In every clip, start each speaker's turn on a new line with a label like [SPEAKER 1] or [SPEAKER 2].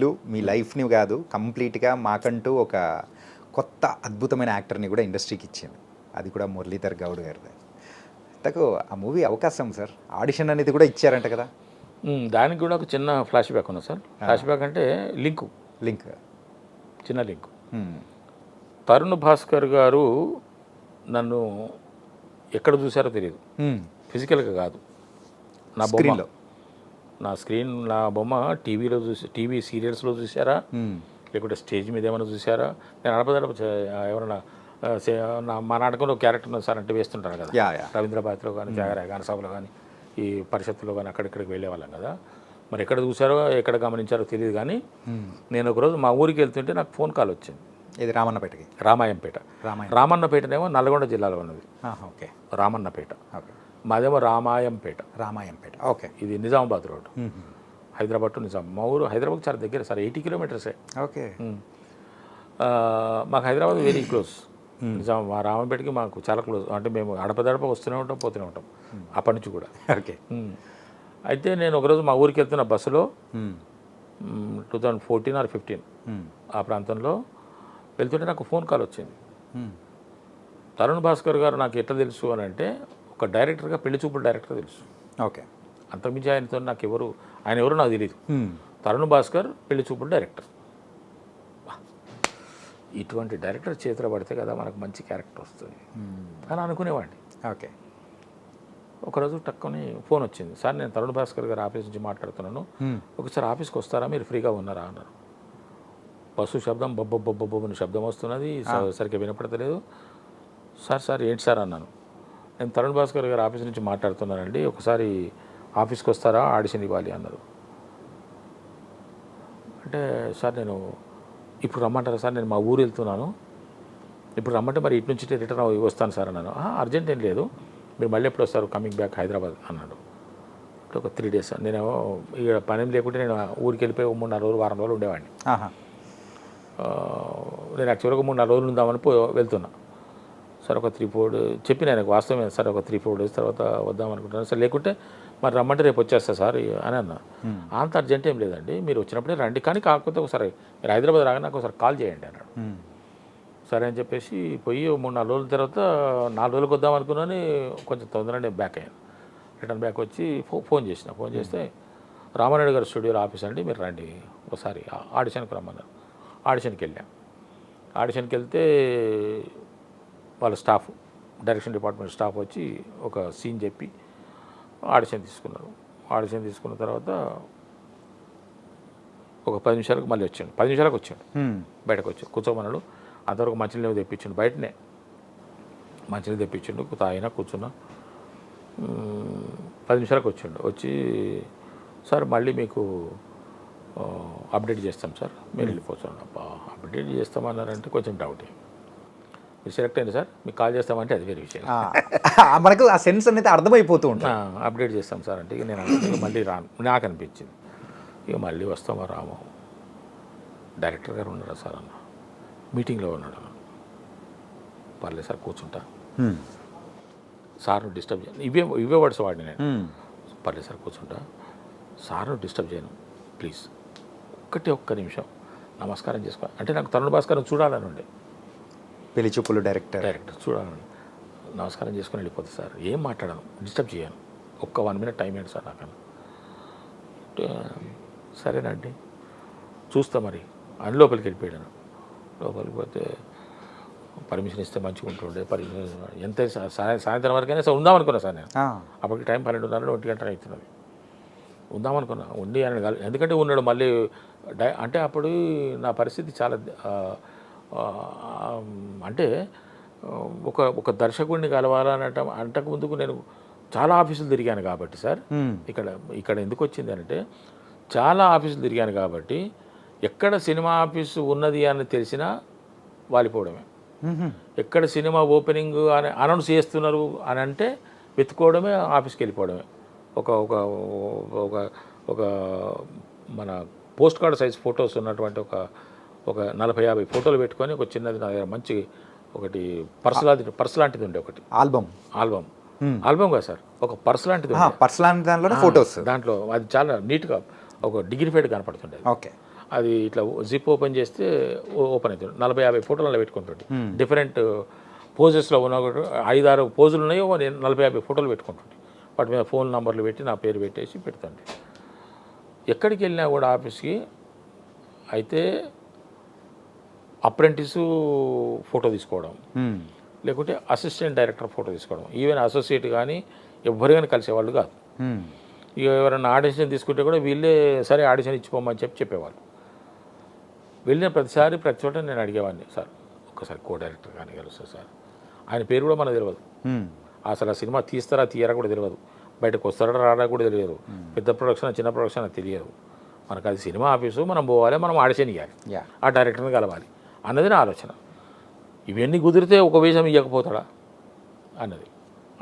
[SPEAKER 1] ఇల్లు మీ లైఫ్ని కాదు కంప్లీట్గా మాకంటూ ఒక కొత్త అద్భుతమైన యాక్టర్ని కూడా ఇండస్ట్రీకి ఇచ్చింది. అది కూడా మురళీధర్ గౌడ్ గారిది. అంతకు ఆ మూవీ అవకాశం సార్, ఆడిషన్ అనేది కూడా ఇచ్చారంట కదా?
[SPEAKER 2] దానికి కూడా ఒక చిన్న ఫ్లాష్ బ్యాక్ ఉంది సార్. ఫ్లాష్ బ్యాక్ అంటే లింక్ చిన్న లింక్. తరుణ్ భాస్కర్ గారు నన్ను ఎక్కడ చూసారో తెలియదు, ఫిజికల్గా కాదు, నా బొమ్మలో, నా బొమ్మ టీవీలో చూసి, టీవీ సీరియల్స్లో చూసారా, లేకుంటే స్టేజ్ మీద ఏమైనా చూసారా? నేను అడపదడప ఎవరైనా మా నాటకంలో క్యారెక్టర్ ఉంది సార్ అంటే వేస్తుంటాను కదా, రవీంద్రబాద్లో కానీ, త్యాగరాయ గాన సభలో కానీ, ఈ పరిషత్తులో కానీ అక్కడిక్కడికి వెళ్ళేవాళ్ళం కదా. మరి ఎక్కడ చూసారో ఎక్కడ గమనించారో తెలియదు, కానీ నేను ఒకరోజు మా ఊరికి వెళ్తుంటే నాకు ఫోన్ కాల్ వచ్చింది.
[SPEAKER 1] ఇది రామన్నపేటకి?
[SPEAKER 2] రామన్నపేటనేమో నల్గొండ జిల్లాలో ఉన్నది.
[SPEAKER 1] ఓకే.
[SPEAKER 2] రామన్నపేట, మాదేమో రామాయంపేట.
[SPEAKER 1] ఓకే.
[SPEAKER 2] ఇది నిజామాబాద్ రోడ్, హైదరాబాద్ టు నిజాం. మా ఊరు హైదరాబాద్ చాలా దగ్గర సార్, 80 కిలోమీటర్సే.
[SPEAKER 1] ఓకే.
[SPEAKER 2] మాకు హైదరాబాద్ వెరీ క్లోజ్. నిజాం మా రామంపేటకి మాకు చాలా క్లోజ్. అంటే మేము అడపదడప వస్తూనే ఉంటాం, పోతూనే ఉంటాం అప్పటి నుంచి కూడా.
[SPEAKER 1] ఓకే.
[SPEAKER 2] అయితే నేను ఒకరోజు మా ఊరికి వెళ్తున్న బస్సులో 2014 or 15 ఆ ప్రాంతంలో వెళ్తుంటే నాకు ఫోన్ కాల్ వచ్చింది. తరుణ్ భాస్కర్ గారు నాకు ఎట్లా తెలుసు అని అంటే, ఒక డైరెక్టర్గా, పెళ్లి చూపుల డైరెక్టర్ తెలుసు.
[SPEAKER 1] ఓకే.
[SPEAKER 2] అంతకుమించి ఆయనతో నాకు ఆయన ఎవరు నాకు తెలియదు. తరుణ్ భాస్కర్ పెళ్లి చూపుల డైరెక్టర్. ఇటువంటి డైరెక్టర్ చేతిలో పడితే కదా మనకు మంచి క్యారెక్టర్ వస్తుంది అని అనుకునేవాడిని.
[SPEAKER 1] ఓకే.
[SPEAKER 2] ఒకరోజు టక్కుని ఫోన్ వచ్చింది, సార్ నేను తరుణ్ భాస్కర్ గారు ఆఫీస్ నుంచి మాట్లాడుతున్నాను, ఒకసారి ఆఫీస్కి వస్తారా, మీరు ఫ్రీగా ఉన్నారా అన్నారు. బస్సు శబ్దం బొబ్బొబ్బొబ్బొబ్బని శబ్దం వస్తున్నది, సరిగ్గా వినపడతలేదు. సార్ ఏంటి సార్ అన్నాను. నేను తరుణ్ భాస్కర్ గారు ఆఫీస్ నుంచి మాట్లాడుతున్నానండి, ఒకసారి ఆఫీస్కి వస్తారా, ఆడిషన్ ఇవ్వాలి అన్నారు. అంటే సార్ నేను ఇప్పుడు రమ్మంటారా సార్, నేను మా ఊరు వెళ్తున్నాను, ఇప్పుడు రమ్మంటే మరి ఇటు నుంచి రిటర్న్ వస్తాను సార్ అన్నాను. అర్జెంట్ ఏం లేదు, మీరు మళ్ళీ ఎప్పుడు వస్తారు, కమింగ్ బ్యాక్ హైదరాబాద్ అన్నాడు. ఒక 3 days. నేను ఇక్కడ పని లేకుంటే నేను ఊరికి వెళ్ళిపోయి 3-4 రోజులు, వారం రోజులు ఉండేవాడిని. నేను యాక్చువల్గా 3-4 రోజులు ఉందామని వెళ్తున్నా. సార్ ఒక 3-4 చెప్పి నేను వాస్తవమే సార్, ఒక 3-4 days తర్వాత వద్దామనుకుంటున్నాను సార్, లేకుంటే మరి రమ్మంటే రేపు వచ్చేస్తా సార్ అని అన్నా. అంత అర్జెంట్ ఏం లేదండి, మీరు వచ్చినప్పుడే రండి, కానీ కాకపోతే ఒకసారి మీరు హైదరాబాద్ రాగానే నాకు ఒకసారి కాల్ చేయండి అన్నాడు. సరే అని చెప్పేసి పోయి 3-4 రోజుల తర్వాత 4 రోజులకు వద్దాం అనుకున్నాను. కొంచెం తొందరనే బ్యాక్ అయ్యాను. రిటర్న్ బ్యాక్ వచ్చి ఫోన్ చేస్తే రామానాయుడు గారి స్టూడియోలో ఆఫీస్ అండి, మీరు రండి ఒకసారి ఆడిషన్కి రమ్మన్నారు. ఆడిషన్కి వెళ్ళాం. ఆడిషన్కి వెళ్తే వాళ్ళ స్టాఫ్, డైరెక్షన్ డిపార్ట్మెంట్ స్టాఫ్ వచ్చి ఒక సీన్ చెప్పి ఆడిషన్ తీసుకున్నారు. ఆడిషన్ తీసుకున్న తర్వాత ఒక 10 నిమిషాలకు మళ్ళీ వచ్చాడు. 10 నిమిషాలకు వచ్చాడు, బయటకు వచ్చి కూర్చోమన్నాడు. అంతవరకు మంచినీళ్ళు తెప్పించిండు, బయటనే మంచినీళ్ళు తెప్పించిండు, తాగినా కూర్చున్నా. 10 నిమిషాలకు వచ్చాడు. వచ్చి సార్ మళ్ళీ మీకు అప్డేట్ చేస్తాం సార్, మీరు వెళ్ళిపోతాను. అబ్బా అప్డేట్ చేస్తామన్నారంటే కొంచెం డౌట్. మీరు సెలెక్ట్ అయింది సార్, మీకు కాల్ చేస్తామంటే అది వేరే విషయం.
[SPEAKER 1] మనకు ఆ సెన్స్ అనేది అర్థమైపోతూ ఉంటుంది.
[SPEAKER 2] అప్డేట్ చేస్తాం సార్ అంటే ఇక నేను మళ్ళీ రాను నాకు అనిపించింది. ఇక మళ్ళీ వస్తామా రాము, డైరెక్టర్ గారు ఉన్నారా సార్ అన్న, మీటింగ్లో ఉన్నాడు. పర్లేదు సార్ కూర్చుంటా, సార్ను డిస్టర్బ్ చేయను, ఇవే వర్డ్స్ వాడిని నేను. పర్లేదు సార్ కూర్చుంటా, సార్ను డిస్టర్బ్ చేయను ప్లీజ్, ఒక్క నిమిషం నమస్కారం చేసుకో అంటే నాకు తరుణ్ భాస్కర్ని చూడాలని ఉండే,
[SPEAKER 1] పెళ్లి చూపులు డైరెక్టర్
[SPEAKER 2] చూడాలని. నమస్కారం చేసుకొని వెళ్ళిపోతుంది సార్, ఏం మాట్లాడాను, డిస్టర్బ్ చేయను, ఒక్క 1 minute టైం ఏంటి సార్ నాకన్నా. సరేనండి చూస్తా మరి అని లోపలికి వెళ్ళిపోయాను. లోపలికి పోతే పర్మిషన్ ఇస్తే మంచిగా ఉంటుండే, పర్మిషన్ ఎంత సాయంత్రం వరకైనా సార్ ఉందామనుకున్నా సార్ నేను. అప్పటికి టైం 12:30 1 గంట అవుతున్నది. ఉందామనుకున్నా, ఉండి ఆయన ఎందుకంటే ఉన్నాడు మళ్ళీ అంటే అప్పుడు నా పరిస్థితి చాలా అంటే ఒక దర్శకుడిని కలవాలనట అంతకు ముందుకు నేను చాలా ఆఫీసులు తిరిగాను కాబట్టి సార్, ఇక్కడ ఎందుకు వచ్చింది అంటే చాలా ఆఫీసులు తిరిగాను కాబట్టి ఎక్కడ సినిమా ఆఫీసు ఉన్నది అని తెలిసినా వాలిపోవడమే, ఎక్కడ సినిమా ఓపెనింగ్ అని అనౌన్స్ చేస్తున్నారు అని అంటే వెతుకోవడమే, ఆఫీస్కి వెళ్ళిపోవడమే. ఒక ఒక ఒక ఒక మన పోస్ట్ కార్డ్ సైజ్ ఫొటోస్ ఉన్నటువంటి ఒక 40-50 ఫోటోలు పెట్టుకొని ఒక చిన్నది నా దగ్గర మంచి ఒకటి పర్స్ లాంటిది ఉండే, ఒకటి ఆల్బమ్ కదా సార్, ఒక పర్స్ లాంటిది
[SPEAKER 1] పర్స్ లాంటి దాంట్లో ఫొటోస్,
[SPEAKER 2] దాంట్లో అది చాలా నీట్గా ఒక డిగ్నిఫైడ్ కనపడుతుండే.
[SPEAKER 1] ఓకే,
[SPEAKER 2] అది ఇట్లా జిప్ ఓపెన్ చేస్తే ఓపెన్ అవుతుంది. 40-50 ఫోటోలు అలా పెట్టుకుంటుంది. డిఫరెంట్ పోజెస్లో ఉన్న 5-6 పోజులు ఉన్నాయో 40-50 ఫోటోలు పెట్టుకుంటుంది. వాటి మీద ఫోన్ నంబర్లు పెట్టి నా పేరు పెట్టేసి పెడుతుంది. ఎక్కడికి వెళ్ళినా కూడా ఆఫీస్కి అయితే అప్రెంటిసు ఫోటో తీసుకోవడం, లేకుంటే అసిస్టెంట్ డైరెక్టర్ ఫోటో తీసుకోవడం, ఈవెన్ అసోసియేట్ కానీ ఎవ్వరు కానీ కలిసేవాళ్ళు కాదు. ఇక ఎవరైనా ఆడిషన్ తీసుకుంటే కూడా వీళ్ళే సరే ఆడిషన్ ఇచ్చిపోమని చెప్పేవాళ్ళు. వెళ్ళిన ప్రతిసారి ప్రతి చోట నేను అడిగేవాడిని, సార్ ఒక్కసారి కో డైరెక్టర్ కానీ కలుస్తా సార్. ఆయన పేరు కూడా మనకు తెలియదు. అసలు ఆ సినిమా తీస్తారా తీయరా కూడా తెలియదు. బయటకు వస్తారా రాడా కూడా తెలియదు. పెద్ద ప్రొడక్షన్ చిన్న ప్రొడక్షన్ అది తెలియదు. మనకు అది సినిమా ఆఫీసు, మనం పోవాలి, మనం ఆడిషన్ ఇవ్వాలి, ఆ డైరెక్టర్ని కలవాలి అన్నది నా ఆలోచన. ఇవన్నీ కుదిరితే ఒక వేషం ఇవ్వకపోతాడా అన్నది.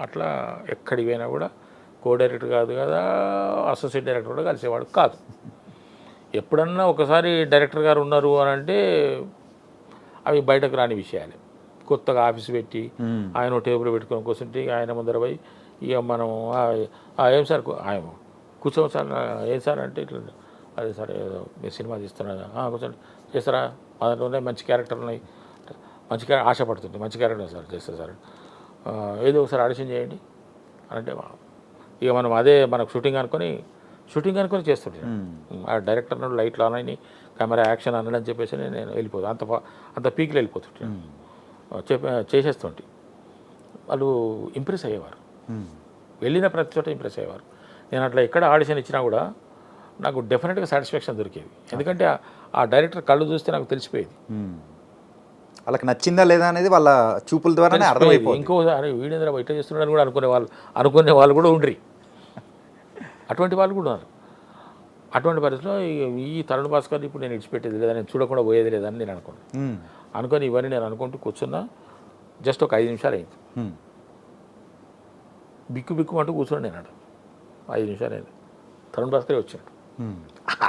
[SPEAKER 2] అట్లా ఎక్కడికి పోయినా కూడా కో డైరెక్టర్ కాదు కదా, అసోసియేట్ డైరెక్టర్ కూడా కలిసేవాడు కాదు. ఎప్పుడన్నా ఒకసారి డైరెక్టర్ గారు ఉన్నారు అని అంటే అవి బయటకు రాని విషయాలే. కొత్తగా ఆఫీస్ పెట్టి ఆయన టేబుల్ పెట్టుకొని కూర్చుంటే ఆయన ముందర పోయి ఇక మనం ఏం సార్ ఆయన కూర్చోం సార్, ఏం సార్ అంటే ఇట్లా అదే సార్ ఏదో మీరు సినిమా తీస్తున్నారు కూర్చోండి చేస్తారా, అందులో ఉన్నాయి మంచి క్యారెక్టర్లు ఉన్నాయి, మంచి ఆశపడుతుంది మంచి క్యారెక్టర్ సార్ చేస్తారు సార్, ఏదో ఒకసారి ఆడిషన్ చేయండి అంటే ఇక మనం అదే మనకు షూటింగ్ అనుకొని చేస్తుంటే ఆ డైరెక్టర్ నుండి లైట్లు ఆనని కెమెరా యాక్షన్ అనని చెప్పేసి నేను వెళ్ళిపోతాను. అంత పీక్లో వెళ్ళిపోతుంటాను, చేసేస్తుంటే వాళ్ళు ఇంప్రెస్ అయ్యేవారు. వెళ్ళిన ప్రతి చోట ఇంప్రెస్ అయ్యేవారు. నేను అట్లా ఎక్కడ ఆడిషన్ ఇచ్చినా కూడా నాకు డెఫినెట్గా సాటిస్ఫాక్షన్ దొరికేది. ఎందుకంటే ఆ డైరెక్టర్ కళ్ళు చూస్తే నాకు తెలిసిపోయేది,
[SPEAKER 1] వాళ్ళకి నచ్చిందా లేదా అనేది వాళ్ళ చూపుల ద్వారానే అర్థమైపోయింది.
[SPEAKER 2] ఇంకోసారి వీడేంద్ర బయట చేస్తున్నాడని కూడా అనుకునే వాళ్ళు కూడా ఉండ్రి. అటువంటి వాళ్ళు కూడా ఉన్నారు. అటువంటి పరిస్థితిలో ఈ తరుణ్ భాస్కర్ ఇప్పుడు నేను ఇడిచిపెట్టేది లేదా, నేను చూడకుండా పోయేది లేదని నేను అనుకొని ఇవన్నీ నేను అనుకుంటూ కూర్చున్నా. జస్ట్ ఒక 5 నిమిషాలు అయింది. బిక్కు అంటూ కూర్చోండి నేను 5 నిమిషాలు అయింది. తరుణ్ భాస్కరే వచ్చాడు.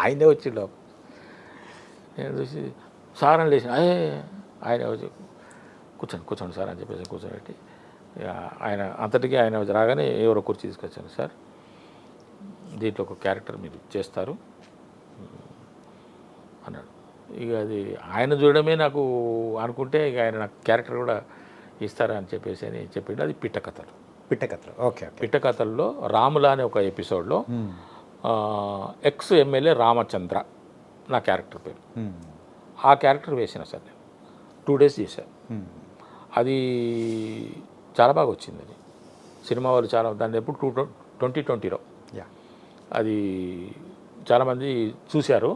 [SPEAKER 2] ఆయనే వచ్చిండు. నేను చూసి సార్ అని లేచిన ఆయన వచ్చి కూర్చోండి సార్ అని చెప్పేసి కూర్చోబెట్టి ఆయన అంతటికీ ఆయన రాగానే ఎవరో కుర్చీ తీసుకొచ్చాను, సార్ దీంట్లో ఒక క్యారెక్టర్ మీరు చేస్తారు అన్నాడు. ఇక అది ఆయన చూడడమే నాకు అనుకుంటే ఇక ఆయన నాకు క్యారెక్టర్ కూడా ఇస్తారా అని చెప్పేసి అని చెప్పిండు. అది పిట్టకథలు.
[SPEAKER 1] ఓకే.
[SPEAKER 2] పిట్టకథల్లో రాముల అనే ఒక ఎపిసోడ్లో ఎక్స్ ఎమ్మెల్యే రామచంద్ర నా క్యారెక్టర్ పేరు. ఆ క్యారెక్టర్ వేసిన సార్ నేను 2 days చేశాను. అది చాలా బాగా వచ్చింది. అది సినిమా వాళ్ళు చాలా దాన్ని ఎప్పుడు 2020లో అది చాలామంది చూశారు.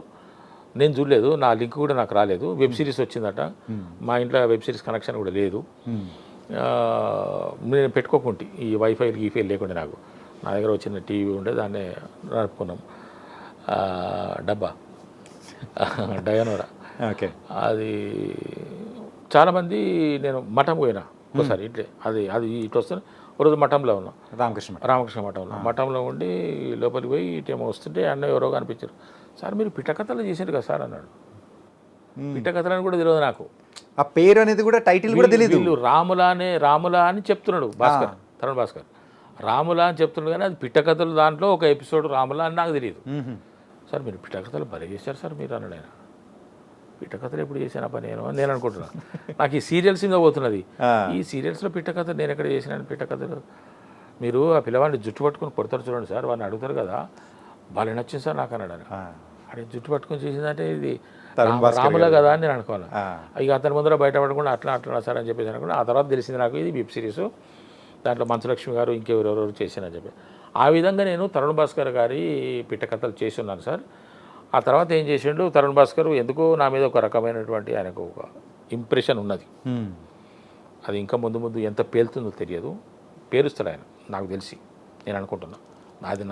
[SPEAKER 2] నేను చూడలేదు, నా లింక్ కూడా నాకు రాలేదు. వెబ్ సిరీస్ వచ్చిందట, మా ఇంట్లో వెబ్ సిరీస్ కనెక్షన్ కూడా లేదు. నేను పెట్టుకోకుంటే ఈ వైఫై లేకుండా నాకు నా దగ్గర వచ్చిన టీవీ ఉండే దాన్నే నడుపుకున్నాం. డబ్బా డయానోరా.
[SPEAKER 1] ఓకే.
[SPEAKER 2] అది చాలామంది నేను మఠం పోయినా ఒకసారి ఇట్లే అది ఇటు వస్తే ఒకరోజు మఠంలో ఉన్నాం, రామకృష్ణ మఠంలో ఉండి లోపలికి పోయి ఇటేమో వస్తుంటే అన్న ఎవరో కనిపించారు. సార్ మీరు పిట్టకథలు చేశారు కదా సార్ అన్నాడు. పిట్టకథలని కూడా తెలియదు నాకు,
[SPEAKER 1] ఆ పేరు అనేది కూడా టైటిల్ కూడా తెలియదు.
[SPEAKER 2] వీళ్ళు రాములా అని చెప్తున్నాడు తరుణ్ భాస్కర్, రాములా అని చెప్తున్నాడు కానీ అది పిట్టకథలు దాంట్లో ఒక ఎపిసోడ్ రాములా అని నాకు తెలియదు. సార్ మీరు పిట్టకథలు భలే చేశారు సార్ మీరు అన్నాడు ఆయన. పిట్టకథలు ఎప్పుడు చేశాను పని నేను అనుకుంటున్నాను. నాకు ఈ సీరియల్స్ ఇంకా పోతున్నది, ఈ సీరియల్స్లో పిట్టకథ నేను ఎక్కడ చేసినాను పిట్టకథలు. మీరు ఆ పిల్లవాడిని జుట్టు పట్టుకొని కొడతారు చూడండి సార్, వాడిని అడుగుతారు కదా, భలే నచ్చింది సార్ నాకు అన్నాడు. అదే జుట్టు పట్టుకొని చేసిందంటే ఇది రాములా కదా అని నేను అనుకోవాలి. ఇక అతని ముందర బయటపడకుండా అట్లా సార్ అని చెప్పేసి అనుకున్నా. ఆ తర్వాత తెలిసింది నాకు ఇది వెబ్ సిరీస్, దాంట్లో మంచులక్ష్మి గారు ఇంకెవరెవరు చేశానని చెప్పి. ఆ విధంగా నేను తరుణ్ భాస్కర్ గారి పిట్టకథలు చేసి ఉన్నాను సార్. ఆ తర్వాత ఏం చేసిండు తరుణ్ భాస్కర్, ఎందుకో నా మీద ఒక రకమైనటువంటి ఆయనకు ఒక ఇంప్రెషన్ ఉన్నది. అది ఇంకా ముందు ఎంత పేలుతుందో తెలియదు, పేరుస్తాడు ఆయన నాకు తెలిసి, నేను అనుకుంటున్నా. అది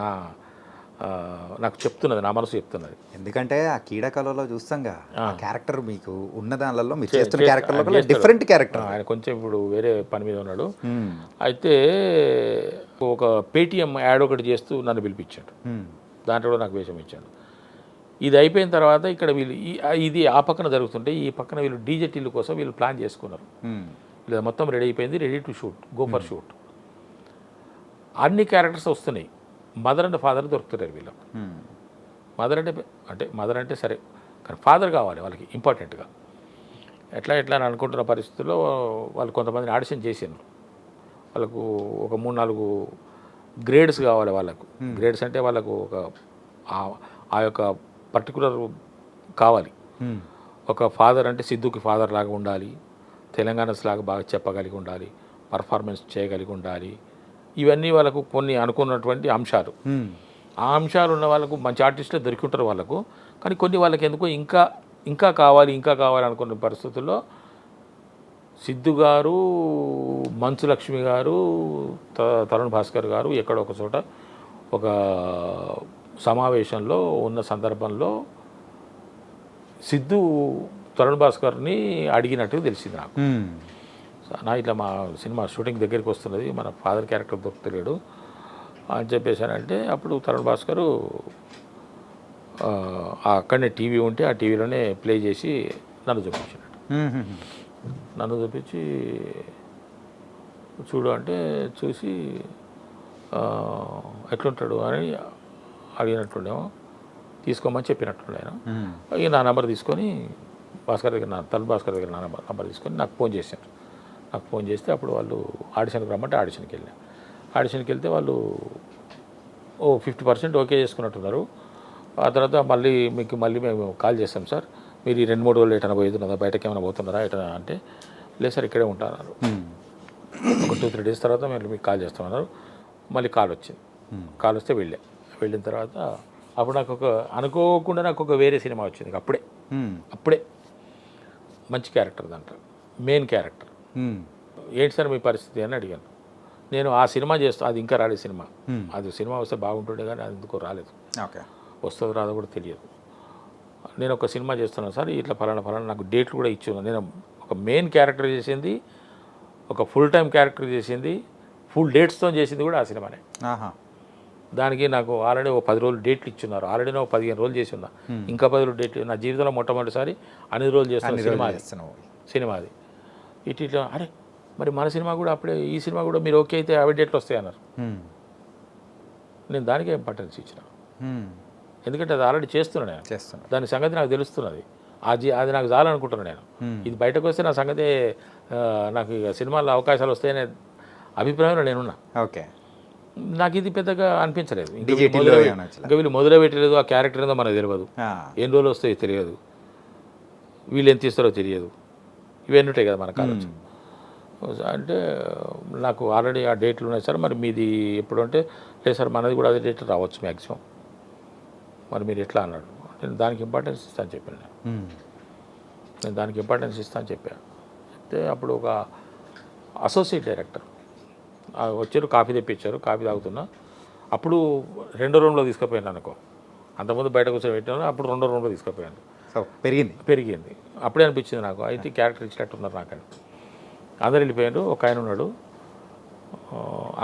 [SPEAKER 2] నాకు చెప్తున్నది, నా మనసు చెప్తున్నది.
[SPEAKER 1] ఎందుకంటే ఆ కీడకళలో చూస్తాంగా ఆ క్యారెక్టర్ మీకు ఉన్న దానిలో మీరు చేస్తున్న క్యారెక్టర్లో డిఫరెంట్ క్యారెక్టర్.
[SPEAKER 2] ఆయన కొంచెం ఇప్పుడు వేరే పని మీద ఉన్నాడు. అయితే ఒక పేటీఎం యాడ్ ఒకటి చేస్తూ నన్ను పిలిపించాడు, దాంట్లో కూడా నాకు వేషం ఇచ్చాడు. ఇది అయిపోయిన తర్వాత ఇక్కడ వీళ్ళు ఇది ఆ పక్కన జరుగుతుంటే ఈ పక్కన వీళ్ళు డీజే టిల్లు కోసం వీళ్ళు ప్లాన్ చేసుకున్నారు. వీళ్ళు మొత్తం రెడీ అయిపోయింది, ready to shoot, go for shoot. అన్ని క్యారెక్టర్స్ వస్తున్నాయి, మదర్ అండ్ ఫాదర్ దొరుకుతున్నారు వీళ్ళకు. మదర్ అంటే సరే కానీ ఫాదర్ కావాలి వాళ్ళకి ఇంపార్టెంట్గా. ఎట్లా అని అనుకుంటున్న పరిస్థితుల్లో వాళ్ళు కొంతమందిని ఆడిషన్ చేసారు. వాళ్ళకు ఒక 3-4 గ్రేడ్స్ కావాలి వాళ్ళకు. గ్రేడ్స్ అంటే వాళ్ళకు ఒక ఆ యొక్క పర్టికులర్ కావాలి. ఒక ఫాదర్ అంటే సిద్ధుకి ఫాదర్ లాగా ఉండాలి, తెలంగాణస్ లాగా బాగా చెప్పగలిగి ఉండాలి, పర్ఫార్మెన్స్ చేయగలిగి ఉండాలి. ఇవన్నీ వాళ్ళకు కొన్ని అనుకున్నటువంటి అంశాలు. ఆ అంశాలు ఉన్న వాళ్ళకు మంచి ఆర్టిస్టులు దొరికింటారు వాళ్ళకు. కానీ కొన్ని వాళ్ళకి ఎందుకో ఇంకా కావాలి అనుకున్న పరిస్థితుల్లో సిద్ధు గారు, మంచు లక్ష్మి గారు, తరుణ్ భాస్కర్ గారు ఎక్కడో ఒక చోట ఒక సమావేశంలో ఉన్న సందర్భంలో సిద్ధు తరుణ్ భాస్కర్ని అడిగినట్టు తెలిసింది నాకు. నా ఇట్లా మా సినిమా షూటింగ్ దగ్గరికి వస్తున్నది, మన ఫాదర్ క్యారెక్టర్ దొరుకుతలేడు అని చెప్పేసానంటే అప్పుడు తరుణ్ భాస్కరు అక్కడనే టీవీ ఉంటే ఆ టీవీలోనే ప్లే చేసి నన్ను చూపించినట్టు. నన్ను చూపించి చూడు అంటే చూసి ఎట్లుంటాడు అని అడిగినట్టుండేమో, తీసుకోమని చెప్పినట్టుండే ఆయన. ఇక నా నెంబర్ తీసుకొని తరుణ్ భాస్కర్ దగ్గర నా నెంబర్ తీసుకొని నాకు ఫోన్ చేశారు. నాకు ఫోన్ చేస్తే అప్పుడు వాళ్ళు ఆడిషన్కి రమ్మంటే ఆడిషన్కి వెళ్ళాను. ఆడిషన్కి వెళ్తే వాళ్ళు 50% ఓకే చేసుకున్నట్టున్నారు. ఆ తర్వాత మళ్ళీ మేము కాల్ చేస్తాం సార్, మీరు ఈ 2-3 రోజులు ఎటైనా పోయేది బయటకి ఏమైనా పోతున్నారా ఎటైనా అంటే, లేదు సార్ ఇక్కడే ఉంటారు. ఒక 2-3 డేస్ తర్వాత మీకు కాల్ చేస్తామన్నారు. మళ్ళీ కాల్ వచ్చింది. కాల్ వస్తే వెళ్ళిన తర్వాత అప్పుడు నాకు అనుకోకుండా నాకు ఒక వేరే సినిమా వచ్చింది. అప్పుడే మంచి క్యారెక్టర్ దాంట్లో, మెయిన్ క్యారెక్టర్. ఏంటి సార్ మీ పరిస్థితి అని అడిగాను. నేను ఆ సినిమా అది ఇంకా రాలేదు సినిమా. అది సినిమా వస్తే బాగుంటుండే కానీ అది ఎందుకో రాలేదు. వస్తుందో రాదో కూడా తెలియదు. నేను ఒక సినిమా చేస్తున్నాను సార్, ఇట్లా ఫలానా నాకు డేట్లు కూడా ఇచ్చాను. నేను ఒక మెయిన్ క్యారెక్టర్ చేసింది, ఒక ఫుల్ టైం క్యారెక్టర్ చేసింది, ఫుల్ డేట్స్తో చేసింది కూడా ఆ సినిమానే. దానికి నాకు ఆల్రెడీ 10 రోజులు డేట్లు ఇచ్చున్నారు. ఆల్రెడీ నేను 15 రోజులు చేసి ఉన్నా, ఇంకా 10 రోజులు డేట్లు. నా జీవితంలో మొట్టమొదటిసారి అన్ని రోజులు చేస్తున్న సినిమా అది. ఇట్లా అరే మరి మన సినిమా కూడా అప్పుడే, ఈ సినిమా కూడా మీరు ఓకే అయితే 50 డేట్లు వస్తాయి అన్నారు. నేను దానికే ఇంపార్టెన్స్ ఇచ్చిన. ఎందుకంటే అది ఆల్రెడీ చేస్తున్నాను నేను, దాని సంగతి నాకు తెలుస్తున్నది. అది నాకు చాలనుకుంటున్నాను నేను. ఇది బయటకు వస్తే నా సంగతి, నాకు ఇక సినిమాల్లో అవకాశాలు వస్తాయనే అభిప్రాయంలో నేనున్నా. నాకు ఇది పెద్దగా అనిపించలేదు. ఇంకా వీళ్ళు మొదలు పెట్టలేదు, ఆ క్యారెక్టర్ ఏందో మనకు తెలియదు, ఎన్ని రోజులు వస్తాయో తెలియదు, వీళ్ళు ఎంత ఇస్తారో తెలియదు, ఇవన్నీ ఉంటాయి కదా మనకు ఆలోచన. అంటే నాకు ఆల్రెడీ ఆ డేట్లు ఉన్నాయి సార్, మరి మీది ఎప్పుడు అంటే, లేదు సార్ మనది కూడా అదే డేట్లు రావచ్చు మ్యాక్సిమం, మరి మీరు ఎట్లా అన్నాడు. నేను దానికి ఇంపార్టెన్స్ ఇస్తాను చెప్పాను. నేను దానికి ఇంపార్టెన్స్ ఇస్తాను చెప్పాను. చెప్తే అప్పుడు ఒక అసోసియేట్ డైరెక్టర్ వచ్చారు, కాఫీ తెప్పించారు, కాఫీ తాగుతున్నా. అప్పుడు 2వ రూమ్లో తీసుకుపోయాను అనుకో, అంతకుముందు బయట కూర్చొని పెట్టాను, అప్పుడు 2వ రూమ్లో తీసుకుపోయాను. పెరిగింది. అప్పుడే అనిపించింది నాకు, అయితే క్యారెక్టర్ ఇచ్చినట్టున్నారు నాకని. అందరు వెళ్ళిపోయారు. ఒక ఆయన ఉన్నాడు,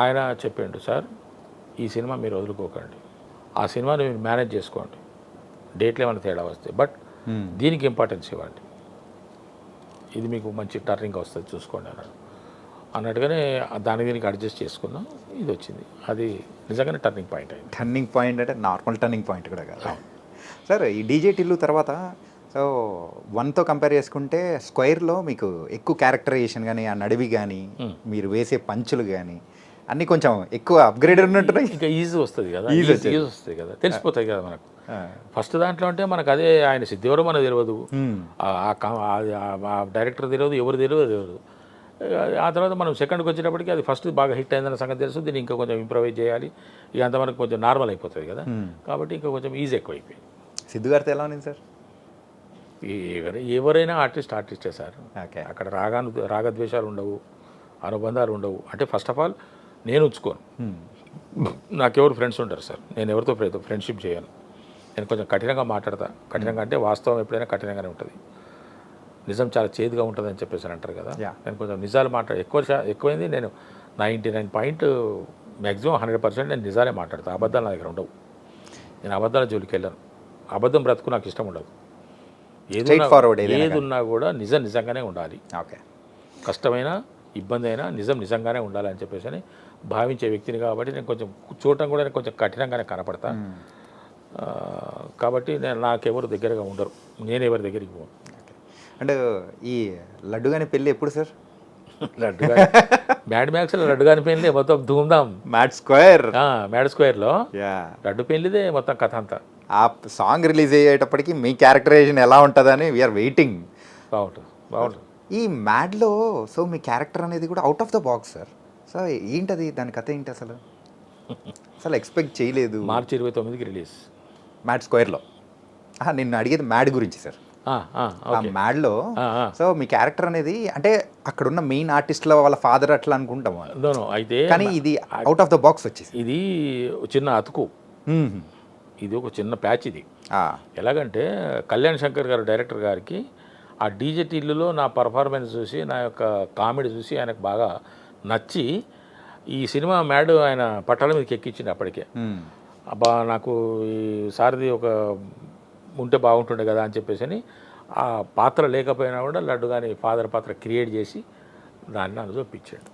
[SPEAKER 2] ఆయన చెప్పాడు, సార్ ఈ సినిమా మీరు వదులుకోకండి, ఆ సినిమాని మీరు మేనేజ్ చేసుకోండి, డేట్లు ఏమైనా తేడా వస్తాయి, బట్ దీనికి ఇంపార్టెన్స్ ఇవ్వండి, ఇది మీకు మంచి టర్నింగ్ వస్తుంది చూసుకోండి అన్నాడు. అన్నట్టుగానే దీనికి అడ్జస్ట్ చేసుకున్నాం, ఇది వచ్చింది. అది నిజంగానే టర్నింగ్ పాయింట్ అయింది.
[SPEAKER 1] టర్నింగ్ పాయింట్ అంటే నార్మల్ టర్నింగ్ పాయింట్ కూడా కాదు సార్. ఈ డీజే టిల్లు తర్వాత సో 1తో కంపేర్ చేసుకుంటే స్క్వైర్లో మీకు ఎక్కువ క్యారెక్టరైజేషన్ కానీ, ఆ నడివి కానీ, మీరు వేసే పంచులు కానీ అన్నీ కొంచెం ఎక్కువ అప్గ్రేడ్ ఉన్నట్టున్నాయి.
[SPEAKER 2] ఇంకా ఈజీ వస్తుంది కదా, ఈజీ వస్తుంది కదా, తెలిసిపోతాయి కదా మనకు. ఫస్ట్ దాంట్లో అంటే మనకు అదే, ఆయన సిద్ధి ఎవరో మనకు తెలియదు, ఆ డైరెక్టర్ తెలియదు, ఎవరు తెలియదు. ఆ తర్వాత మనం సెకండ్కి వచ్చేటప్పటికి అది ఫస్ట్ బాగా హిట్ అయిందన్న సంగతి తెలుసు, దీన్ని ఇంకా కొంచెం ఇంప్రూవైజ్ చేయాలి, ఇక అంత మనకు కొంచెం నార్మల్ అయిపోతుంది కదా, కాబట్టి ఇంకా కొంచెం ఈజీ ఎక్కువైపోయింది.
[SPEAKER 1] సిద్ధు గారితో ఎలా ఉంది సార్?
[SPEAKER 2] ఎవరైనా ఆర్టిస్టే సార్. అక్కడ రాగద్వేషాలు ఉండవు, అనుబంధాలు ఉండవు. అంటే ఫస్ట్ ఆఫ్ ఆల్ నేను ఉంచుకోను, నాకెవరు ఫ్రెండ్స్ ఉంటారు సార్, నేను ఎవరితో ఫ్రెండ్షిప్ చేయను. నేను కొంచెం కఠినంగా మాట్లాడతా. కఠినంగా అంటే వాస్తవం ఎప్పుడైనా కఠినంగానే ఉంటుంది, నిజం చాలా చేదుగా ఉంటుంది అని చెప్పేసి అంటారు కదా. నేను కొంచెం నిజాలు ఎక్కువైంది. నేను 99 మ్యాక్సిమం 100% నేను నిజాలే మాట్లాడతాను. అబద్ధాలు నా దగ్గర ఉండవు. నేను అబద్ధాల జోలికి వెళ్ళాను. అబద్ధం బ్రతుకు నాకు ఇష్టం ఉండదు. ఏదున్నా కూడా నిజంగానే ఉండాలి. కష్టమైన ఇబ్బంది అయినా నిజంగానే ఉండాలని చెప్పేసి భావించే వ్యక్తిని కాబట్టి నేను కొంచెం చూడటం కూడా కొంచెం కఠినంగానే కనపడతా. కాబట్టి నాకెవరు దగ్గరగా ఉండరు, నేను ఎవరి దగ్గరికి పోను.
[SPEAKER 1] అంటే ఈ లడ్డు గాని పెళ్ళి ఎప్పుడు సార్?
[SPEAKER 2] లడ్డుగా మ్యాడ్ మ్యాక్స్లో లడ్డు కాని పెళ్ళి మొత్తం ధూమ్ధామ్.
[SPEAKER 1] Mad Square.
[SPEAKER 2] మ్యాడ్ స్క్వేర్లో
[SPEAKER 1] యా,
[SPEAKER 2] లడ్డు పెళ్ళిదే మొత్తం కథ అంతా.
[SPEAKER 1] ఆ సాంగ్ రిలీజ్ అయ్యేటప్పటికి మీ క్యారెక్టరైజేషన్ ఎలా ఉంటుందని వీఆర్ వెయిటింగ్.
[SPEAKER 2] బాగుంటుంది.
[SPEAKER 1] ఈ మ్యాడ్లో సో మీ క్యారెక్టర్ అనేది కూడా out of the box sir. So ఏంటది, దాని కథ ఏంటి అసలు? అసలు ఎక్స్పెక్ట్ చేయలేదు.
[SPEAKER 2] మార్చి 29కి రిలీజ్.
[SPEAKER 1] మ్యాడ్ స్క్వేర్లో నిన్ను అడిగేది మ్యాడ్ గురించి సార్. ఆ మ్యాడ్లో సో మీ క్యారెక్టర్ అనేది అంటే అక్కడున్న మెయిన్ ఆర్టిస్ట్ల వాళ్ళ ఫాదర్ అట్లా అనుకుంటాము,
[SPEAKER 2] అయితే
[SPEAKER 1] కానీ ఇది అవుట్ ఆఫ్ ద బాక్స్ వచ్చేసి
[SPEAKER 2] ఇది చిన్న అతుకు, ఇది ఒక చిన్న ప్యాచ్. ఇది ఎలాగంటే కళ్యాణ్ శంకర్ గారు డైరెక్టర్ గారికి ఆ డీజే టిల్లులో నా పర్ఫార్మెన్స్ చూసి, నా యొక్క కామెడీ చూసి ఆయనకు బాగా నచ్చి ఈ సినిమా మ్యాడ్ ఆయన పట్టాల మీదకి ఎక్కించింది అప్పటికే. అబ్బా నాకు ఈ సారథి ఒక ఉంటే బాగుంటుండే కదా అని చెప్పేసి అని ఆ పాత్ర లేకపోయినా కూడా లడ్డు కానీ ఫాదర్ పాత్ర క్రియేట్ చేసి దాన్ని నన్ను చూపించాడు.